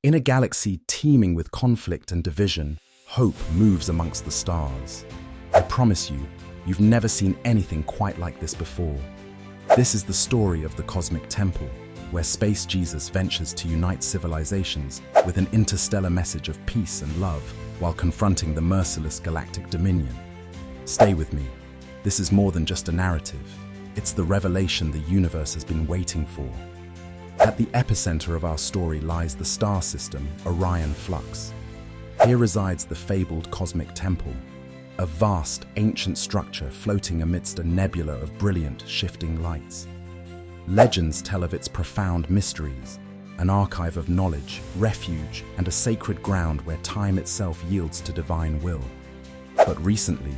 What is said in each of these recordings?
In a galaxy teeming with conflict and division, hope moves amongst the stars. I promise you, you've never seen anything quite like this before. This is the story of the Cosmic Temple, where Space Jesus ventures to unite civilizations with an interstellar message of peace and love while confronting the merciless Galactic Dominion. Stay with me. This is more than just a narrative. It's the revelation the universe has been waiting for. At the epicenter of our story lies the star system, Orion Flux. Here resides the fabled Cosmic Temple, a vast, ancient structure floating amidst a nebula of brilliant, shifting lights. Legends tell of its profound mysteries, an archive of knowledge, refuge, and a sacred ground where time itself yields to divine will. But recently,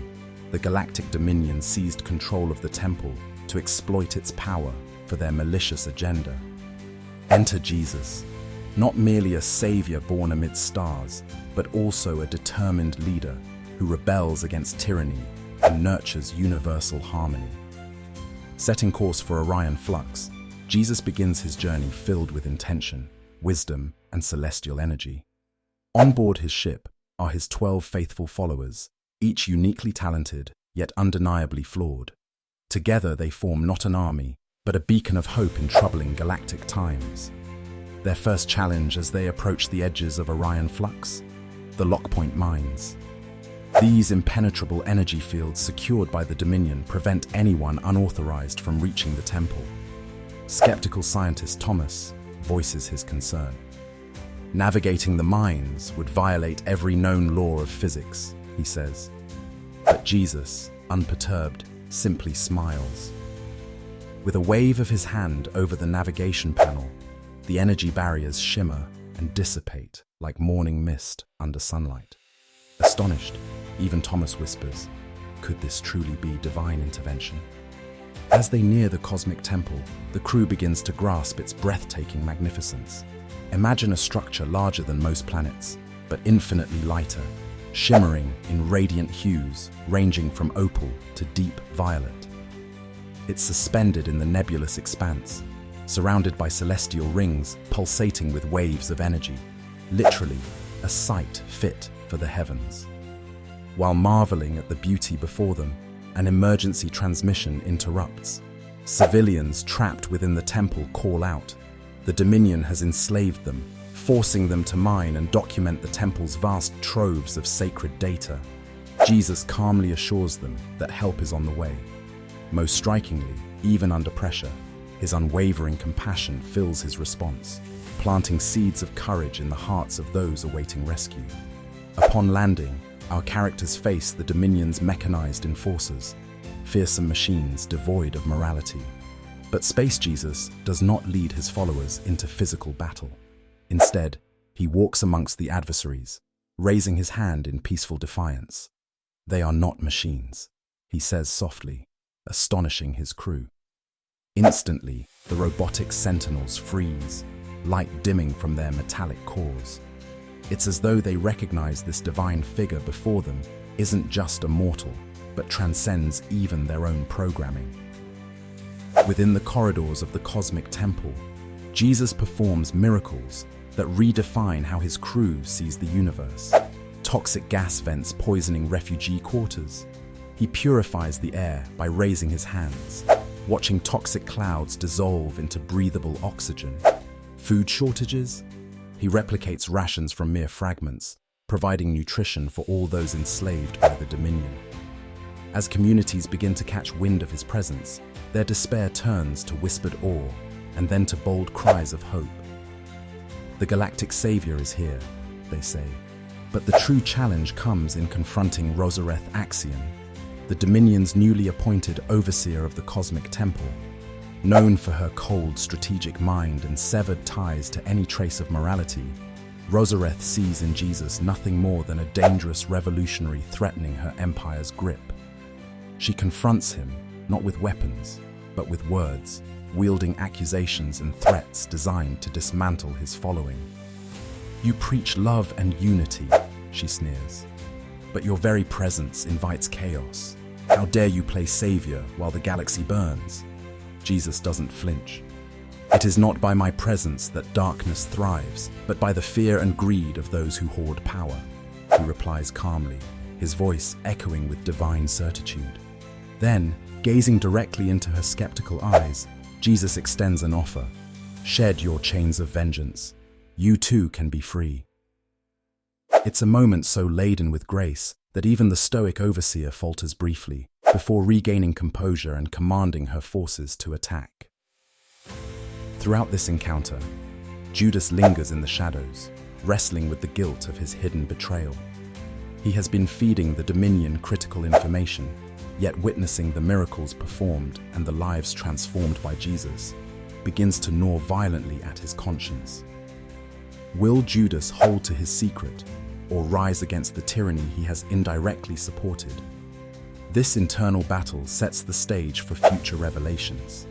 the Galactic Dominion seized control of the temple to exploit its power for their malicious agenda. Enter Jesus, not merely a savior born amid stars, but also a determined leader who rebels against tyranny and nurtures universal harmony. Setting course for Orion Flux, Jesus begins his journey filled with intention, wisdom, and celestial energy. On board his ship are his 12 faithful followers, each uniquely talented, yet undeniably flawed. Together they form not an army, but a beacon of hope in troubling galactic times. Their first challenge as they approach the edges of Orion Flux, the Lockpoint Mines. These impenetrable energy fields secured by the Dominion prevent anyone unauthorized from reaching the temple. Skeptical scientist Thomas voices his concern. Navigating the mines would violate every known law of physics, he says. But Jesus, unperturbed, simply smiles. With a wave of his hand over the navigation panel, the energy barriers shimmer and dissipate like morning mist under sunlight. Astonished, even Thomas whispers, could this truly be divine intervention? As they near the Cosmic Temple, the crew begins to grasp its breathtaking magnificence. Imagine a structure larger than most planets, but infinitely lighter, shimmering in radiant hues ranging from opal to deep violet. It's suspended in the nebulous expanse, surrounded by celestial rings pulsating with waves of energy, literally a sight fit for the heavens. While marveling at the beauty before them, an emergency transmission interrupts. Civilians trapped within the temple call out. The Dominion has enslaved them, forcing them to mine and document the temple's vast troves of sacred data. Jesus calmly assures them that help is on the way. Most strikingly, even under pressure, his unwavering compassion fills his response, planting seeds of courage in the hearts of those awaiting rescue. Upon landing, our characters face the Dominion's mechanized enforcers, fearsome machines devoid of morality. But Space Jesus does not lead his followers into physical battle. Instead, he walks amongst the adversaries, raising his hand in peaceful defiance. They are not machines, he says softly, astonishing his crew. Instantly, the robotic sentinels freeze, light dimming from their metallic cores. It's as though they recognize this divine figure before them isn't just a mortal, but transcends even their own programming. Within the corridors of the Cosmic Temple, Jesus performs miracles that redefine how his crew sees the universe. Toxic gas vents poisoning refugee quarters. He purifies the air by raising his hands, watching toxic clouds dissolve into breathable oxygen. Food shortages? He replicates rations from mere fragments, providing nutrition for all those enslaved by the Dominion. As communities begin to catch wind of his presence, their despair turns to whispered awe and then to bold cries of hope. The galactic savior is here, they say, but the true challenge comes in confronting Rosareth Axion, the Dominion's newly appointed overseer of the Cosmic Temple. Known for her cold, strategic mind and severed ties to any trace of morality, Rosareth sees in Jesus nothing more than a dangerous revolutionary threatening her empire's grip. She confronts him, not with weapons, but with words, wielding accusations and threats designed to dismantle his following. "You preach love and unity," she sneers, "but your very presence invites chaos. How dare you play savior while the galaxy burns?" Jesus doesn't flinch. It is not by my presence that darkness thrives, but by the fear and greed of those who hoard power, he replies calmly, his voice echoing with divine certitude. Then, gazing directly into her skeptical eyes, Jesus extends an offer. Shed your chains of vengeance. You too can be free. It's a moment so laden with grace that even the stoic overseer falters briefly, before regaining composure and commanding her forces to attack. Throughout this encounter, Judas lingers in the shadows, wrestling with the guilt of his hidden betrayal. He has been feeding the Dominion critical information, yet witnessing the miracles performed and the lives transformed by Jesus begins to gnaw violently at his conscience. Will Judas hold to his secret or rise against the tyranny he has indirectly supported? This internal battle sets the stage for future revelations.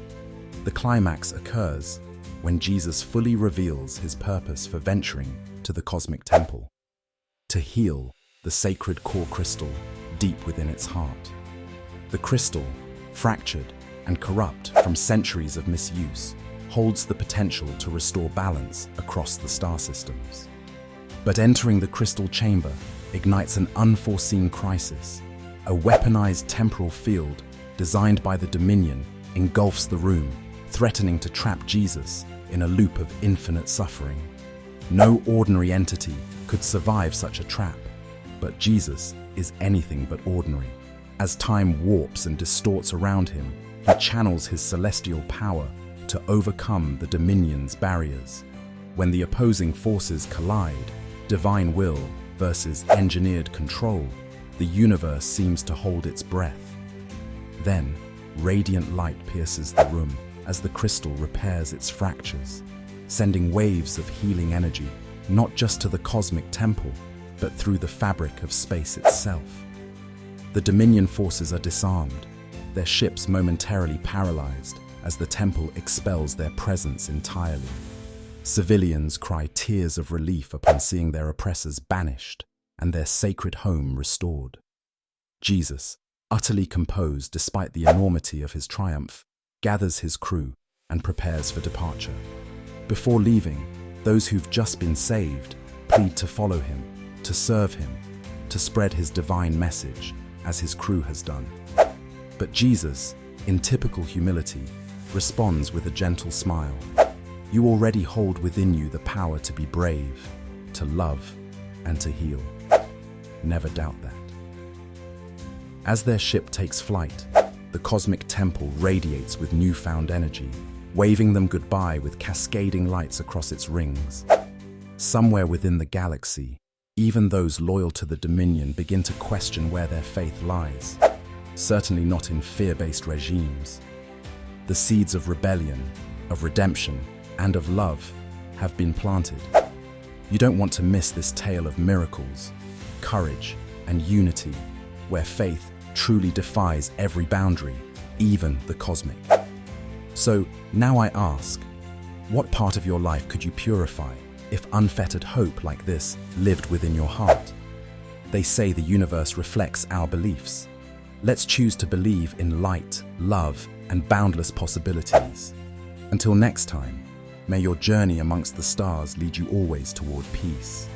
The climax occurs when Jesus fully reveals his purpose for venturing to the cosmic temple, to heal the sacred core crystal deep within its heart. The crystal, fractured and corrupt from centuries of misuse, holds the potential to restore balance across the star systems. But entering the crystal chamber ignites an unforeseen crisis. A weaponized temporal field designed by the Dominion engulfs the room, threatening to trap Jesus in a loop of infinite suffering. No ordinary entity could survive such a trap, but Jesus is anything but ordinary. As time warps and distorts around him, he channels his celestial power to overcome the Dominion's barriers. When the opposing forces collide, divine will versus engineered control, the universe seems to hold its breath. Then, radiant light pierces the room as the crystal repairs its fractures, sending waves of healing energy not just to the cosmic temple, but through the fabric of space itself. The Dominion forces are disarmed, their ships momentarily paralyzed as the temple expels their presence entirely. Civilians cry tears of relief upon seeing their oppressors banished and their sacred home restored. Jesus, utterly composed despite the enormity of his triumph, gathers his crew and prepares for departure. Before leaving, those who've just been saved plead to follow him, to serve him, to spread his divine message, as his crew has done. But Jesus, in typical humility, responds with a gentle smile. You already hold within you the power to be brave, to love, and to heal. Never doubt that. As their ship takes flight, the cosmic temple radiates with newfound energy, waving them goodbye with cascading lights across its rings. Somewhere within the galaxy, even those loyal to the Dominion begin to question where their faith lies. Certainly not in fear-based regimes. The seeds of rebellion, of redemption, and of love have been planted. You don't want to miss this tale of miracles, courage, and unity, where faith truly defies every boundary, even the cosmic. So now I ask, what part of your life could you purify if unfettered hope like this lived within your heart? They say the universe reflects our beliefs. Let's choose to believe in light, love, and boundless possibilities. Until next time, may your journey amongst the stars lead you always toward peace.